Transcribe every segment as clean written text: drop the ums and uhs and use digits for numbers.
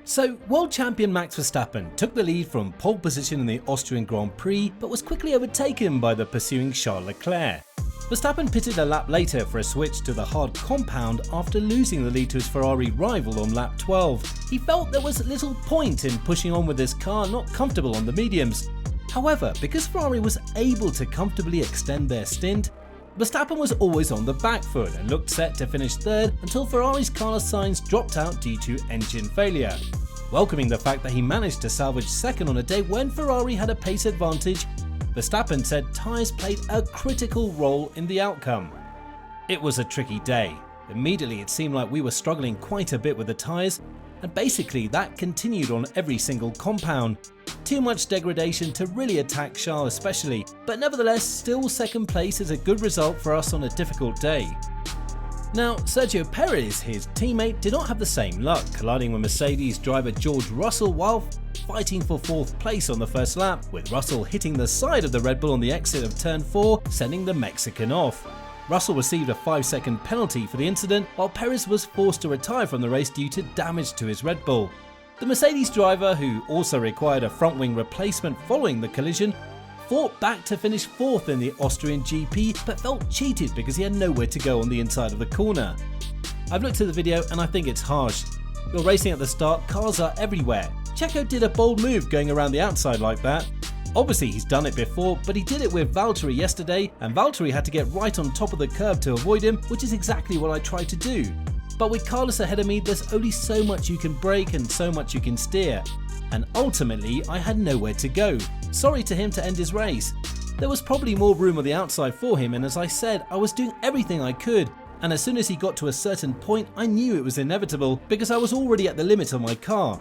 So, world champion Max Verstappen took the lead from pole position in the Austrian Grand Prix, but was quickly overtaken by the pursuing Charles Leclerc. Verstappen pitted a lap later for a switch to the hard compound after losing the lead to his Ferrari rival on lap 12. He felt there was little point in pushing on with his car not comfortable on the mediums. However, because Ferrari was able to comfortably extend their stint, Verstappen was always on the back foot and looked set to finish third until Ferrari's Carlos Sainz dropped out due to engine failure. Welcoming the fact that he managed to salvage second on a day when Ferrari had a pace advantage, Verstappen said tyres played a critical role in the outcome. It was a tricky day. Immediately it seemed like we were struggling quite a bit with the tyres, and basically that continued on every single compound. Too much degradation to really attack Charles especially, but nevertheless still second place is a good result for us on a difficult day. Now Sergio Perez, his teammate, did not have the same luck, colliding with Mercedes driver George Russell while fighting for fourth place on the first lap, with Russell hitting the side of the Red Bull on the exit of turn 4, sending the Mexican off. Russell received a 5-second penalty for the incident, while Perez was forced to retire from the race due to damage to his Red Bull. The Mercedes driver, who also required a front wing replacement following the collision, fought back to finish fourth in the Austrian GP but felt cheated because he had nowhere to go on the inside of the corner. I've looked at the video and I think it's harsh. You're racing at the start, cars are everywhere. Checo did a bold move going around the outside like that. Obviously he's done it before, but he did it with Valtteri yesterday, and Valtteri had to get right on top of the curb to avoid him, which is exactly what I tried to do. But with Carlos ahead of me, there's only so much you can brake and so much you can steer. And ultimately, I had nowhere to go. Sorry to him to end his race. There was probably more room on the outside for him, and as I said, I was doing everything I could. And as soon as he got to a certain point, I knew it was inevitable because I was already at the limit of my car.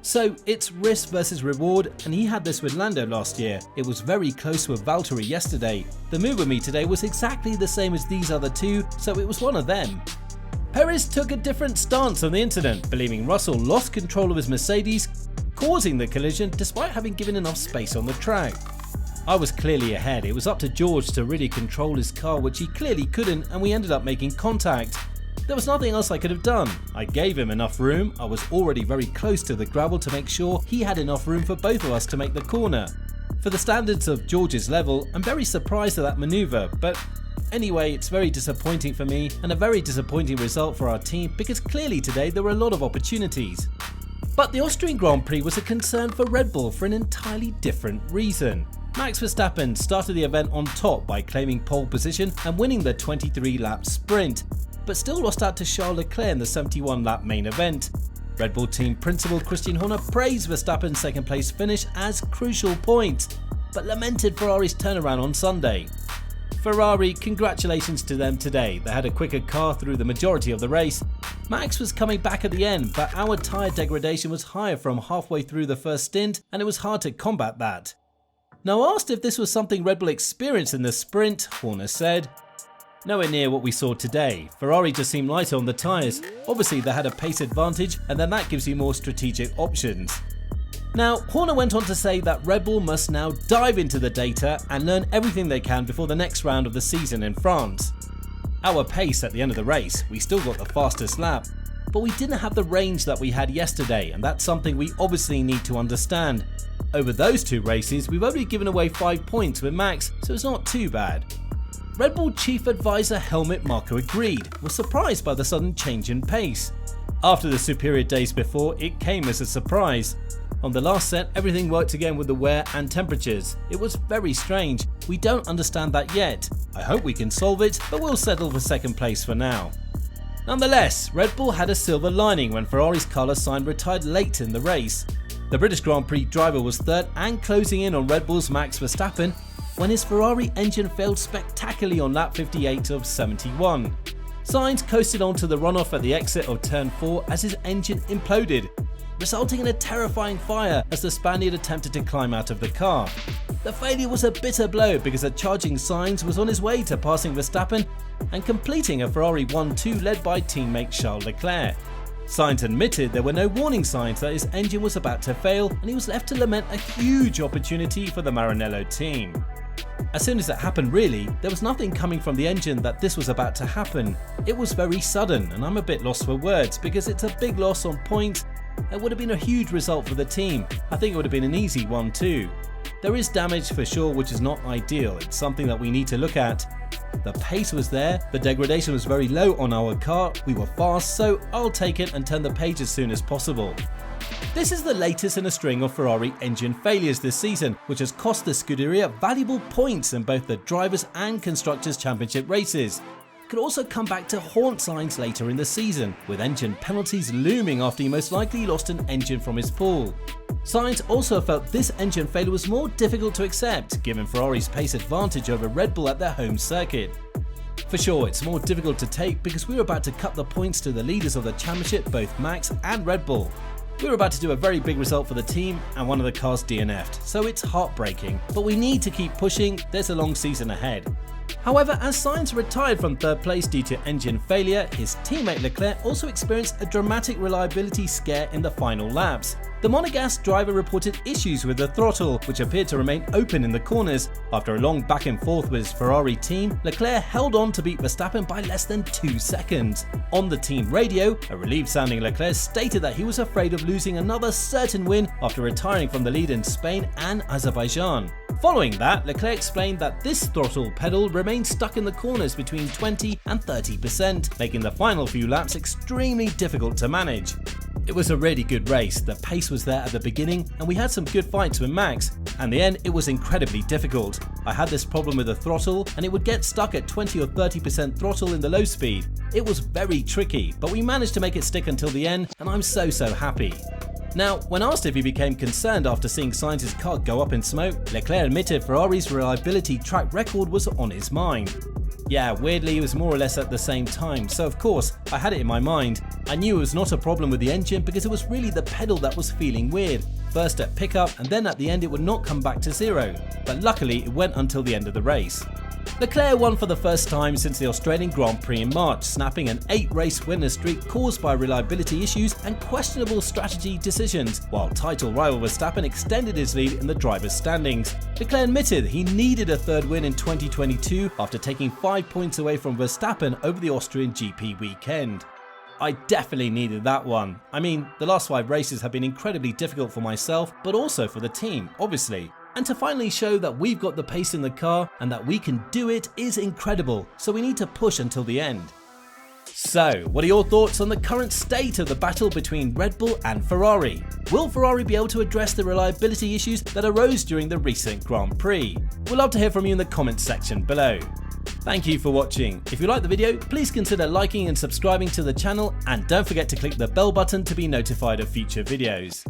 So it's risk versus reward, and he had this with Lando last year. It was very close with Valtteri yesterday. The move with me today was exactly the same as these other two, so it was one of them. Perez took a different stance on the incident, believing Russell lost control of his Mercedes, causing the collision despite having given enough space on the track. I was clearly ahead. It was up to George to really control his car, which he clearly couldn't, and we ended up making contact. There was nothing else I could have done. I gave him enough room. I was already very close to the gravel to make sure he had enough room for both of us to make the corner. For the standards of George's level, I'm very surprised at that manoeuvre, but anyway, it's very disappointing for me and a very disappointing result for our team because clearly today there were a lot of opportunities. But the Austrian Grand Prix was a concern for Red Bull for an entirely different reason. Max Verstappen started the event on top by claiming pole position and winning the 23-lap sprint, but still lost out to Charles Leclerc in the 71-lap main event. Red Bull team principal Christian Horner praised Verstappen's second place finish as crucial point, but lamented Ferrari's turnaround on Sunday. Ferrari, congratulations to them today. They had a quicker car through the majority of the race. Max was coming back at the end, but our tyre degradation was higher from halfway through the first stint, and it was hard to combat that. Now asked if this was something Red Bull experienced in the sprint, Horner said, "Nowhere near what we saw today. Ferrari just seemed lighter on the tyres. Obviously they had a pace advantage, and then that gives you more strategic options." Now, Horner went on to say that Red Bull must now dive into the data and learn everything they can before the next round of the season in France. Our pace at the end of the race, we still got the fastest lap, but we didn't have the range that we had yesterday, and that's something we obviously need to understand. Over those two races, we've only given away 5 points with Max, so it's not too bad. Red Bull Chief Advisor Helmut Marko agreed, was surprised by the sudden change in pace. After the superior days before, it came as a surprise. On the last set, everything worked again with the wear and temperatures. It was very strange. We don't understand that yet. I hope we can solve it, but we'll settle for second place for now. Nonetheless, Red Bull had a silver lining when Ferrari's Carlos Sainz retired late in the race. The British Grand Prix driver was third and closing in on Red Bull's Max Verstappen when his Ferrari engine failed spectacularly on lap 58 of 71. Sainz coasted onto the runoff at the exit of turn 4 as his engine imploded, resulting in a terrifying fire as the Spaniard attempted to climb out of the car. The failure was a bitter blow because a charging Sainz was on his way to passing Verstappen and completing a Ferrari 1-2 led by teammate Charles Leclerc. Sainz admitted there were no warning signs that his engine was about to fail, and he was left to lament a huge opportunity for the Maranello team. As soon as it happened really, there was nothing coming from the engine that this was about to happen. It was very sudden, and I'm a bit lost for words because it's a big loss on points it would have been a huge result for the team. I think it would have been an easy one too. There is damage for sure, which is not ideal. It's something that we need to look at. The pace was there, the degradation was very low on our car, we were fast, so I'll take it and turn the page as soon as possible. This is the latest in a string of Ferrari engine failures this season, which has cost the Scuderia valuable points in both the Drivers' and Constructors' Championship races. It could also come back to haunt Sainz later in the season, with engine penalties looming after he most likely lost an engine from his pool. Sainz also felt this engine failure was more difficult to accept, given Ferrari's pace advantage over Red Bull at their home circuit. For sure, it's more difficult to take because we were about to cut the points to the leaders of the championship, both Max and Red Bull. We were about to do a very big result for the team and one of the cars DNF'd, so it's heartbreaking, but we need to keep pushing, there's a long season ahead. However, as Sainz retired from third place due to engine failure, his teammate Leclerc also experienced a dramatic reliability scare in the final laps. The Monegasque driver reported issues with the throttle, which appeared to remain open in the corners. After a long back and forth with his Ferrari team, Leclerc held on to beat Verstappen by less than 2 seconds. On the team radio, a relieved sounding Leclerc stated that he was afraid of losing another certain win after retiring from the lead in Spain and Azerbaijan. Following that, Leclerc explained that this throttle pedal remained stuck in the corners between 20 and 30%, making the final few laps extremely difficult to manage. It was a really good race, the pace was there at the beginning and we had some good fights with Max. And the end, it was incredibly difficult. I had this problem with the throttle and it would get stuck at 20 or 30% throttle in the low speed. It was very tricky, but we managed to make it stick until the end and I'm so happy. Now, when asked if he became concerned after seeing Sainz's car go up in smoke, Leclerc admitted Ferrari's reliability track record was on his mind. Yeah, weirdly it was more or less at the same time, so of course, I had it in my mind. I knew it was not a problem with the engine because it was really the pedal that was feeling weird. First at pickup and then at the end it would not come back to zero, but luckily it went until the end of the race. Leclerc won for the first time since the Australian Grand Prix in March, snapping an 8-race winner streak caused by reliability issues and questionable strategy decisions, while title rival Verstappen extended his lead in the drivers' standings. Leclerc admitted he needed a third win in 2022 after taking 5 points away from Verstappen over the Austrian GP weekend. I definitely needed that one. I mean, the last 5 races have been incredibly difficult for myself, but also for the team, obviously. And to finally show that we've got the pace in the car and that we can do it is incredible, so we need to push until the end. So, what are your thoughts on the current state of the battle between Red Bull and Ferrari? Will Ferrari be able to address the reliability issues that arose during the recent Grand Prix? We'd love to hear from you in the comments section below. Thank you for watching. If you liked the video, please consider liking and subscribing to the channel, and don't forget to click the bell button to be notified of future videos.